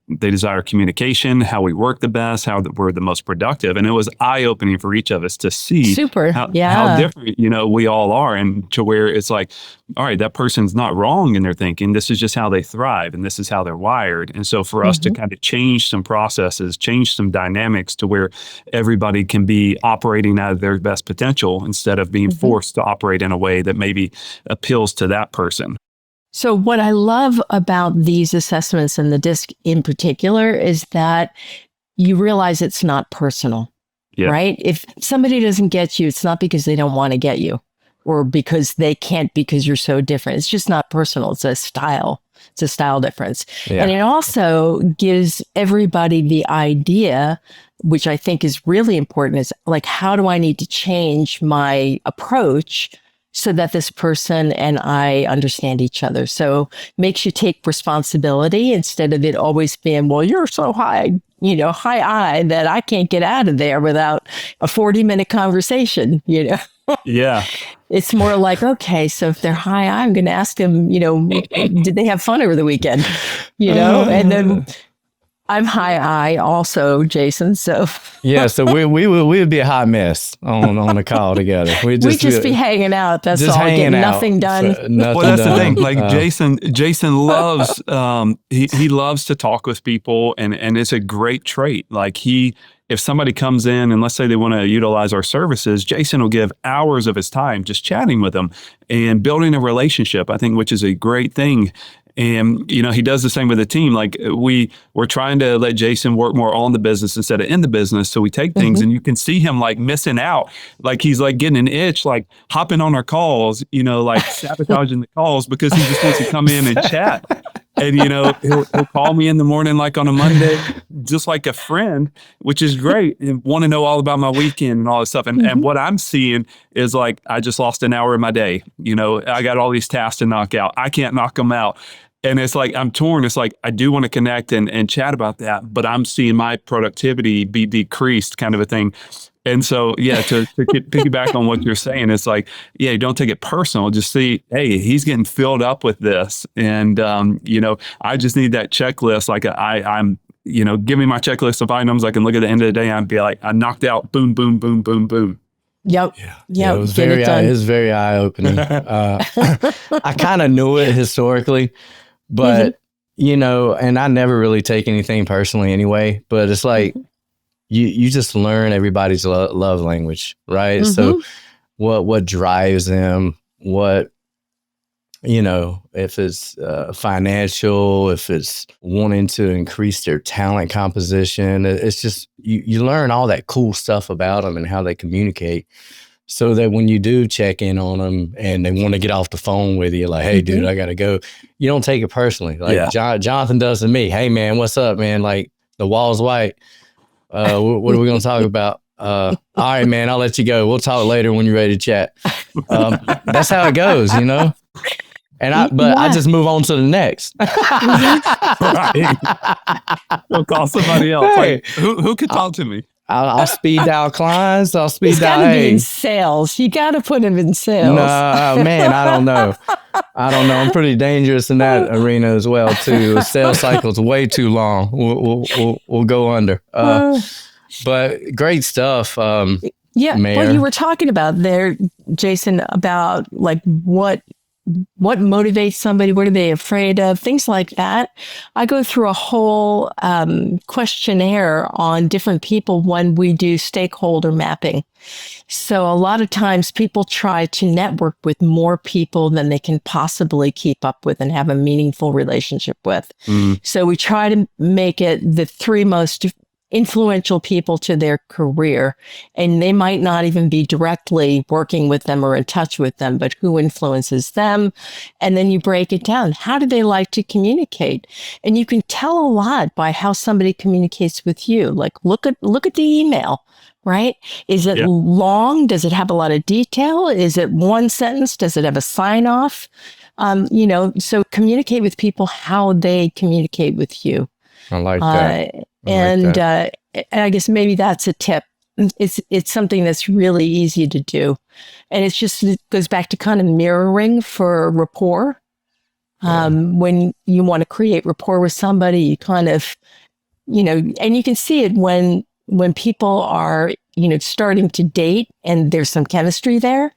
they desire communication, how we work the best, how we're the most productive. And it was eye-opening for each of us to see how different, we all are, and to where it's like, all right, that person's not wrong in their thinking. This is just how they thrive, and this is how they're wired. And so for us to kind of change some processes, change some dynamics to where everybody can be operating out of their best potential instead of being forced to operate in a way that maybe appeals to that person. So what I love about these assessments and the DISC in particular is that you realize it's not personal, right? If somebody doesn't get you, it's not because they don't want to get you or because they can't because you're so different. It's just not personal. It's a style. It's a style difference. Yeah. And it also gives everybody the idea, which I think is really important, is like, how do I need to change my approach so that this person and I understand each other? So makes you take responsibility instead of it always being, well, you're so high I that I can't get out of there without a 40-minute conversation, Yeah. It's more like, okay, so if they're high I, I'm going to ask them, did they have fun over the weekend? And then I'm high I also, Jason. So yeah, so we would be a hot mess on a call together. We'd just be hanging out. That's all. Getting nothing done. Well, that's the thing. Like Jason loves he loves to talk with people, and it's a great trait. Like if somebody comes in and let's say they want to utilize our services, Jason will give hours of his time just chatting with them and building a relationship, I think, which is a great thing. And, he does the same with the team. Like we're trying to let Jason work more on the business instead of in the business. So we take things and you can see him like missing out. Like he's like getting an itch, like hopping on our calls, like sabotaging the calls because he just wants to come in and chat. And, he'll call me in the morning, like on a Monday, just like a friend, which is great, and want to know all about my weekend and all this stuff. And what I'm seeing is like, I just lost an hour of my day. I got all these tasks to knock out. I can't knock them out. And it's like, I'm torn. It's like, I do want to connect and chat about that, but I'm seeing my productivity be decreased, kind of a thing. And so, yeah, to piggyback on what you're saying, it's like, yeah, don't take it personal. Just see, hey, he's getting filled up with this. And, I just need that checklist. Like I'm, give me my checklist of items. I can look at the end of the day and be like, I knocked out, boom, boom, boom, boom, boom. Yep. Yeah. It was very eye-opening. I kind of knew it historically, but, and I never really take anything personally anyway, but it's like, you just learn everybody's love language, right? So what drives them, if it's financial, if it's wanting to increase their talent composition, it's just, you learn all that cool stuff about them and how they communicate, so that when you do check in on them and they want to get off the phone with you, like, hey, dude, I got to go. You don't take it personally. Like Jonathan does to me. Hey, man, what's up, man? Like, the wall's white. What are we going to talk about? All right, man, I'll let you go. We'll talk later when you're ready to chat. That's how it goes, And I just move on to the next. We'll call somebody else. Hey, like, who could talk to me? I'll speed dial clients. I'll speed He's dial. Got to be in sales. You got to put him in sales. No, man, I don't know. I'm pretty dangerous in that arena as well too. The sales cycle's way too long. We'll go under. But great stuff. Yeah. Mare. Well, you were talking about there, Jason, about like what motivates somebody, what are they afraid of, things like that. I go through a whole questionnaire on different people when we do stakeholder mapping. So a lot of times people try to network with more people than they can possibly keep up with and have a meaningful relationship with. So we try to make it the three most influential people to their career, and they might not even be directly working with them or in touch with them, but who influences them. And then you break it down. How do they like to communicate? And you can tell a lot by how somebody communicates with you. Like, look at the email, right? Is it long? Does it have a lot of detail? Is it one sentence? Does it have a sign off? So communicate with people how they communicate with you. I like that. And I guess maybe that's a tip. It's something that's really easy to do. And it goes back to kind of mirroring for rapport. When you want to create rapport with somebody, you kind of, and you can see it when people are, starting to date and there's some chemistry there.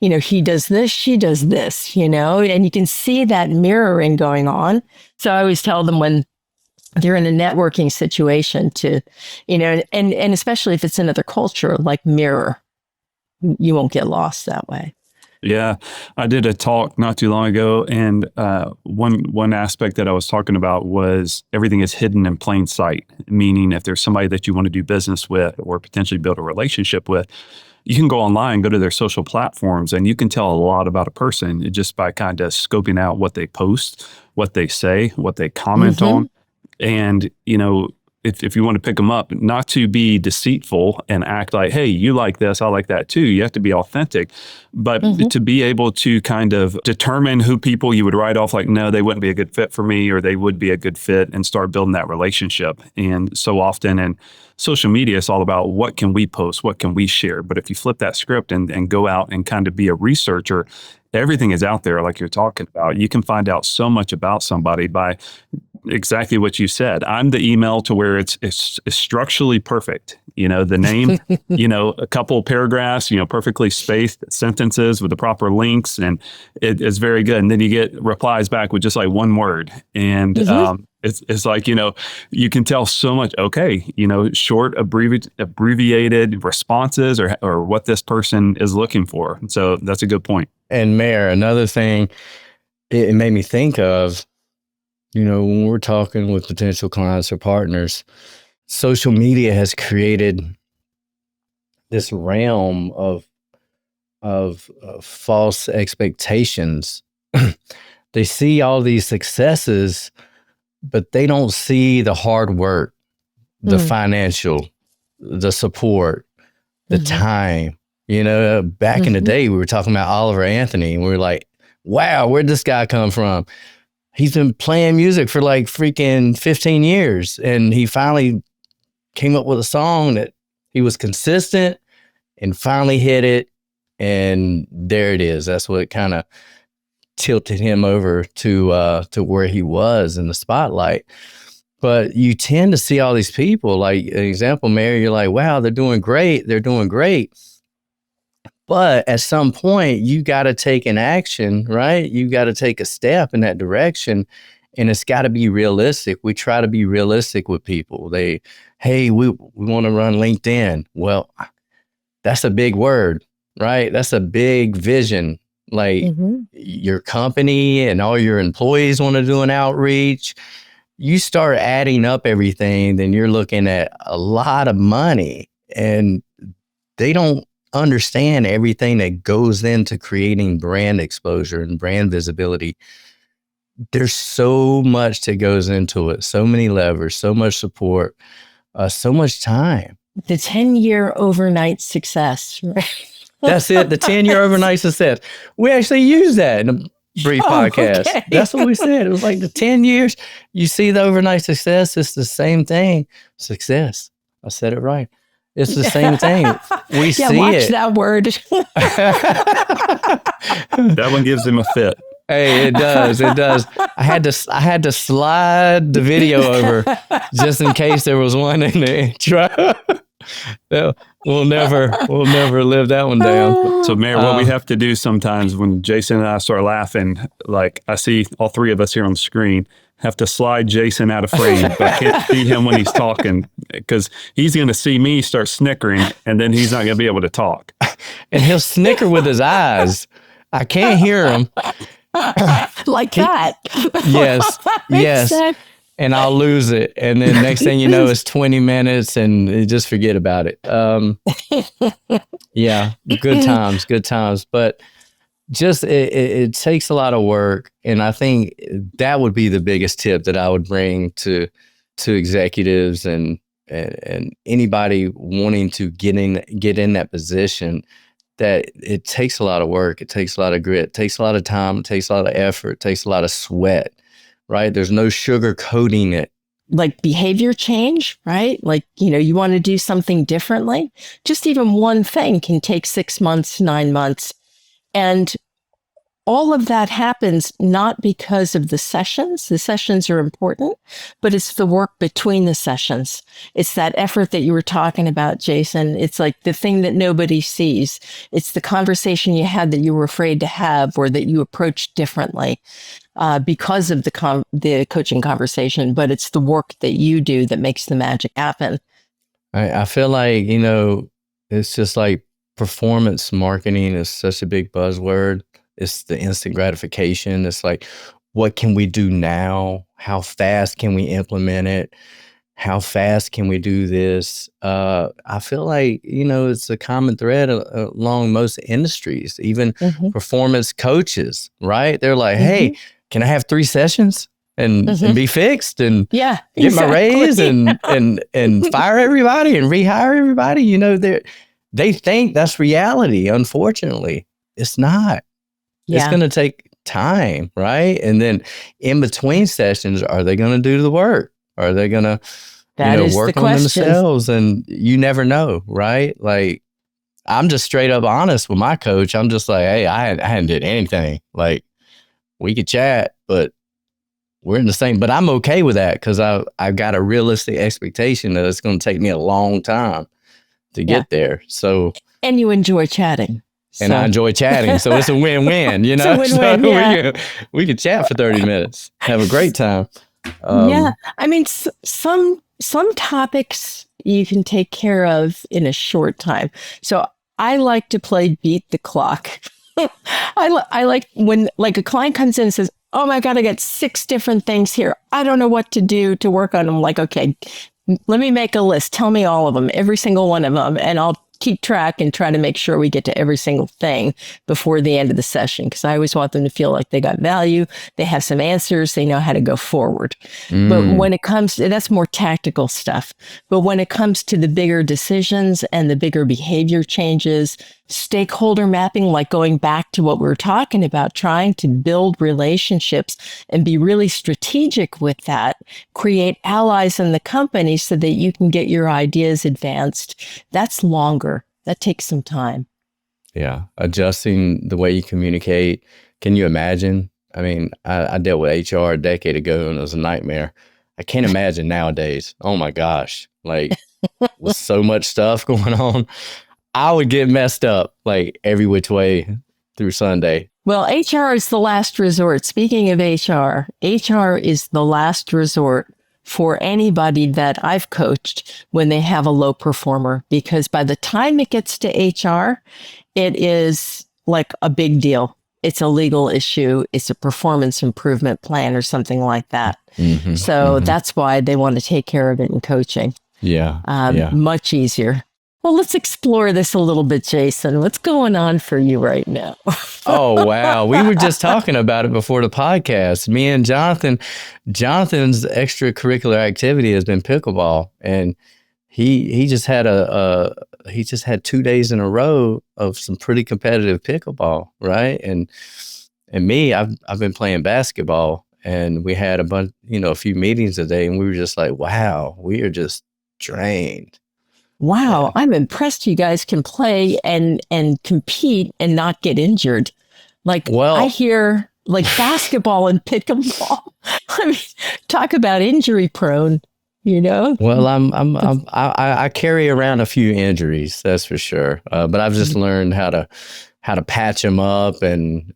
He does this, she does this, and you can see that mirroring going on. So I always tell them when they're in a networking situation to, and especially if it's another culture, like mirror, you won't get lost that way. Yeah, I did a talk not too long ago, and one aspect that I was talking about was everything is hidden in plain sight, meaning if there's somebody that you want to do business with or potentially build a relationship with, you can go online, go to their social platforms, and you can tell a lot about a person just by kind of scoping out what they post, what they say, what they comment on. And, if you want to pick them up, not to be deceitful and act like, hey, you like this, I like that too. You have to be authentic, but to be able to kind of determine who people you would write off like, no, they wouldn't be a good fit for me, or they would be a good fit, and start building that relationship. And so often in social media, it's all about what can we post, what can we share. But if you flip that script and go out and kind of be a researcher, everything is out there like you're talking about. You can find out so much about somebody by exactly what you said. I'm the email to where it's structurally perfect. The name, a couple of paragraphs, perfectly spaced sentences with the proper links, and it's very good. And then you get replies back with just like one word. And it's like, you can tell so much, short, abbreviated responses or what this person is looking for. And so that's a good point. And Mare, another thing it made me think of, when we're talking with potential clients or partners, social media has created this realm of false expectations. They see all these successes, but they don't see the hard work, the financial, the support, the time. Back in the day, we were talking about Oliver Anthony, and we were like, wow, where'd this guy come from? He's been playing music for like freaking 15 years. And he finally came up with a song that he was consistent and finally hit it. And there it is. That's what kind of tilted him over to where he was in the spotlight. But you tend to see all these people, like an example, Mary, you're like, wow, they're doing great. They're doing great. But at some point, you got to take an action, right? You got to take a step in that direction, and it's got to be realistic. We try to be realistic with people. Hey, we want to run LinkedIn. Well, that's a big word, right? That's a big vision. Like your company and all your employees want to do an outreach. You start adding up everything, then you're looking at a lot of money, and they don't understand everything that goes into creating brand exposure and brand visibility. There's so much that goes into it, so many levers, so much support, so much time. The 10-year overnight success, right? That's it, the 10-year overnight success. We actually use that in a brief podcast. Okay. That's what we said. It was like the 10 years, you see the overnight success, it's the same thing. Success. I said it right. It's the same thing. We see watch it. That word. That one gives him a fit. Hey, it does. It does. I had to slide the video over just in case there was one in the intro. We'll never live that one down. So, Mare, what we have to do sometimes when Jason and I start laughing, like I see all three of us here on the screen, have to slide Jason out of frame, but I can't see him when he's talking because he's going to see me start snickering, and then he's not going to be able to talk. And he'll snicker with his eyes. I can't hear him. Like that. Yes. Sense. And I'll lose it. And then next thing you know, it's 20 minutes and you just forget about it. Yeah, good times. But just it takes a lot of work. And I think that would be the biggest tip that I would bring to executives and anybody wanting to get in that position, that it takes a lot of work. It takes a lot of grit. It takes a lot of time. It takes a lot of effort. It takes a lot of sweat, right? There's no sugarcoating it. Like behavior change, right? Like, you want to do something differently. Just even one thing can take 6 months, 9 months. And all of that happens not because of the sessions. The sessions are important, but it's the work between the sessions. It's that effort that you were talking about, Jason. It's like the thing that nobody sees. It's the conversation you had that you were afraid to have or that you approached differently because of the coaching conversation. But it's the work that you do that makes the magic happen. I feel like, it's just like performance marketing is such a big buzzword. It's the instant gratification. It's like, what can we do now? How fast can we implement it? How fast can we do this? I feel like, it's a common thread along most industries, even performance coaches, right? They're like, hey, can I have 3 sessions and be fixed and get my raise and fire everybody and rehire everybody? They think that's reality. Unfortunately, it's not. Yeah. It's going to take time, right? And then in between sessions, are they going to do the work? Are they going to work on themselves? And you never know, right? Like, I'm just straight up honest with my coach. I'm just like, hey, I hadn't did anything. Like, we could chat, but we're in the same. But I'm okay with that because I've got a realistic expectation that it's going to take me a long time to get there. So, and you enjoy chatting. And I enjoy chatting, so it's a win-win, It's a win-win, we could chat for 30 minutes, have a great time. I mean, some topics you can take care of in a short time. So I like to play beat the clock. I like when like a client comes in and says, "Oh my God, I got 6 different things here. I don't know what to do to work on them." I'm like, okay, let me make a list. Tell me all of them, every single one of them, and I'll keep track and try to make sure we get to every single thing before the end of the session. Because I always want them to feel like they got value. They have some answers. They know how to go forward. But when it comes to, that's more tactical stuff. But when it comes to the bigger decisions and the bigger behavior changes, stakeholder mapping, like going back to what we were talking about, trying to build relationships and be really strategic with that, create allies in the company so that you can get your ideas advanced. That's longer. That takes some time. Yeah. Adjusting the way you communicate. Can you imagine? I mean, I dealt with HR a decade ago and it was a nightmare. I can't imagine nowadays. Oh my gosh. Like with so much stuff going on, I would get messed up like every which way through Sunday. Well, HR is the last resort. Speaking of HR is the last resort for anybody that I've coached when they have a low performer, because by the time it gets to HR, it is like a big deal. It's a legal issue. It's a performance improvement plan or something like that. That's why they want to take care of it in coaching. Much easier. Well, let's explore this a little bit, Jason. What's going on for you right now? Oh, wow. We were just talking about it before the podcast. Me and Jonathan's extracurricular activity has been pickleball. And he just had he just had 2 days in a row of some pretty competitive pickleball, right? And me, I've been playing basketball, and we had a few meetings a day, and we were just like, wow, we are just drained. Wow, I'm impressed you guys can play and compete and not get injured. I hear like basketball and pickleball. I mean, talk about injury prone, Well, I carry around a few injuries, that's for sure. But I've just learned how to patch them up and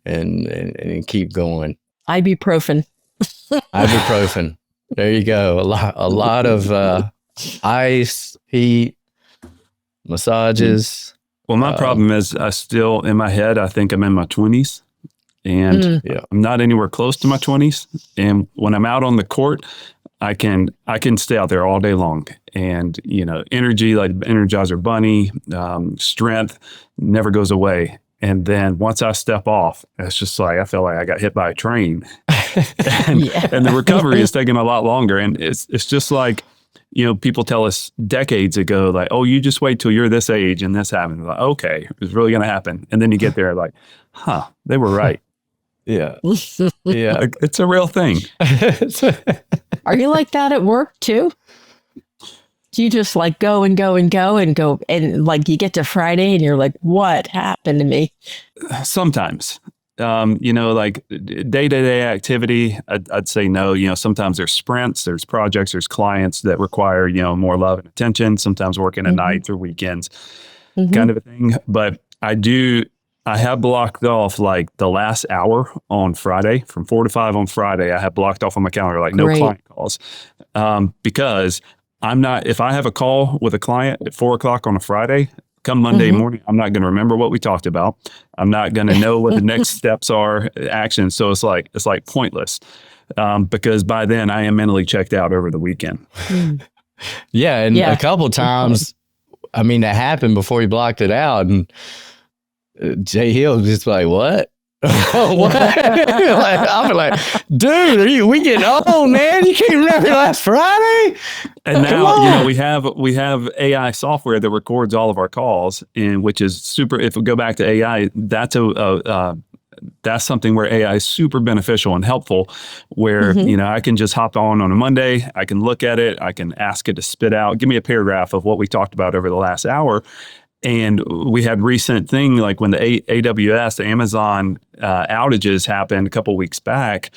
keep going. Ibuprofen. Ibuprofen. There you go. A lot of ice, heat, massages. Well, my problem is I still, in my head, I think I'm in my 20s and I'm not anywhere close to my 20s. And when I'm out on the court, I can stay out there all day long. And, energy, like Energizer Bunny, strength never goes away. And then once I step off, it's just like, I feel like I got hit by a train and the recovery is taking a lot longer. And it's just like, people tell us decades ago, like, oh, you just wait till you're this age and this happens. Like, okay, it's really going to happen. And then you get there like, they were right. Yeah. It's a real thing. Are you like that at work too? Do you just like go and go and go and go and like you get to Friday and you're like, what happened to me? Sometimes. Like day-to-day activity, I'd say no. Sometimes there's sprints, there's projects, there's clients that require, more love and attention, sometimes working at nights or weekends kind of a thing. But I have blocked off like the last hour on Friday from 4 to 5 on Friday. I have blocked off on my calendar, like no client calls, because if I have a call with a client at 4 o'clock on a Friday, come Monday morning, I'm not going to remember what we talked about. I'm not going to know what the next steps are, actions. So it's like pointless, because by then I am mentally checked out over the weekend. Yeah. And a couple times, that happened before he blocked it out. And Jay Hill was just like, what? What? I'm like, dude, we getting old, man. You can't remember last Friday. And now, we have AI software that records all of our calls, and which is super. If we go back to AI, that's something where AI is super beneficial and helpful. Where I can just hop on a Monday, I can look at it, I can ask it to spit out, give me a paragraph of what we talked about over the last hour. And we had recent thing like when the AWS, the Amazon outages happened a couple weeks back,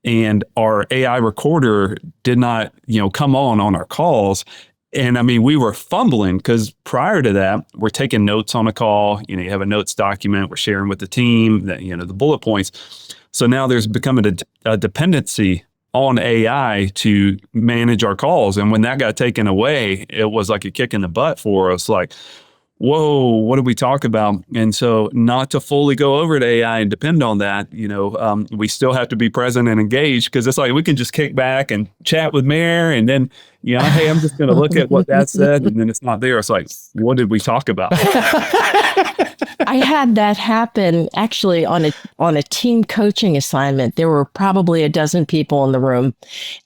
and our AI recorder did not, come on our calls. And we were fumbling because prior to that, we're taking notes on a call. You have a notes document, we're sharing with the team, that the bullet points. So now there's becoming a dependency on AI to manage our calls. And when that got taken away, it was like a kick in the butt for us. Like, whoa, what did we talk about? And so not to fully go over to AI and depend on that, we still have to be present and engaged, because it's like we can just kick back and chat with Mare and then, hey, I'm just going to look at what that said, and then it's not there. It's like, what did we talk about? I had that happen actually on a team coaching assignment. There were probably a dozen people in the room,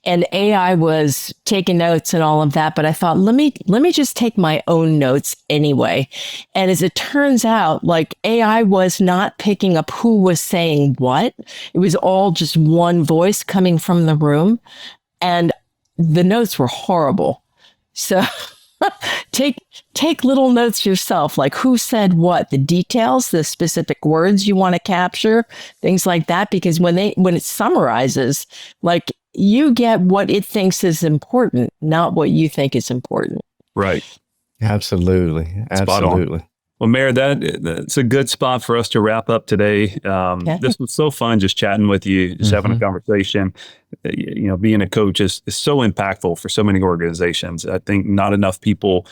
and AI was taking notes and all of that. But I thought, let me just take my own notes anyway. And as it turns out, like AI was not picking up who was saying what. It was all just one voice coming from the room, and the notes were horrible. So take little notes yourself, like who said what, the details, the specific words you want to capture, things like that. Because when it summarizes, like you get what it thinks is important, not what you think is important. Right. Absolutely. Absolutely. Well, Mare, that's a good spot for us to wrap up today. This was so fun just chatting with you, just having a conversation. Being a coach is so impactful for so many organizations. I think not enough people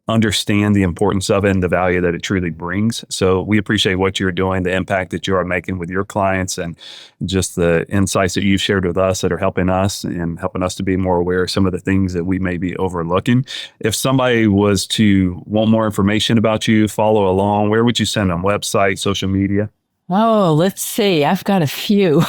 understand the importance of it and the value that it truly brings. So we appreciate what you're doing, the impact that you are making with your clients, and just the insights that you've shared with us that are helping us to be more aware of some of the things that we may be overlooking. If somebody was to want more information about you, follow along, where would you send them? Website, social media? Oh, let's see. I've got a few.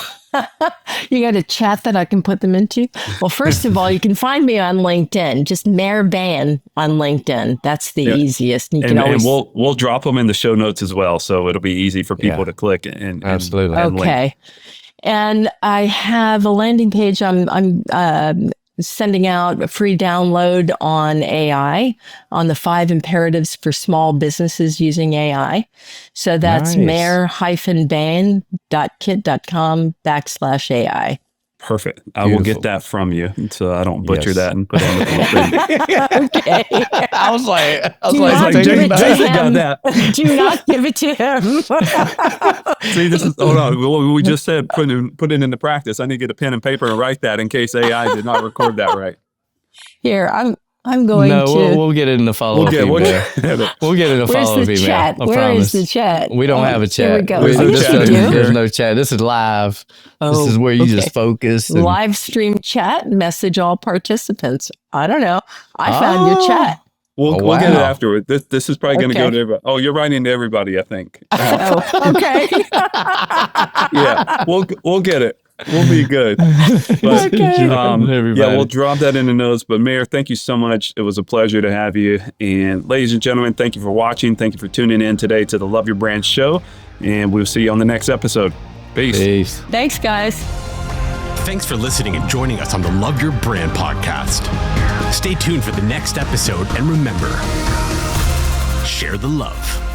You got a chat that I can put them into? Well, first of all, you can find me on LinkedIn, just Mare Beyen on LinkedIn. That's the easiest. You can always... And we'll drop them in the show notes as well, so it'll be easy for people to click and absolutely. And okay. link. And I have a landing page. I'm sending out a free download on AI, on the 5 imperatives for small businesses using AI. So that's mare-beyen.kit.com/AI. Perfect. I will get that from you, so I don't butcher that and put on the thing. Okay. I was like, Jason got that. Do not give it to him. See, hold on. We just said put it into practice. I need to get a pen and paper and write that in case AI did not record that right. Here, I'm going to. We'll get it in the follow-up email. We'll get it in the follow-up email. Chat? Where is the chat? We don't have a chat. Here we go. There's no chat. This is live. This is where you just focus. Live stream chat, message all participants. I don't know. I found your chat. We'll get it afterward. This is probably going to go to everybody. Oh, you're writing to everybody, I think. Okay. Yeah, we'll get it. We'll be good. But, we'll drop that in the notes. But Mare, thank you so much. It was a pleasure to have you. And ladies and gentlemen, thank you for watching. Thank you for tuning in today to the Love Your Brand show. And we'll see you on the next episode. Peace. Thanks, guys. Thanks for listening and joining us on the Love Your Brand podcast. Stay tuned for the next episode, and remember, share the love.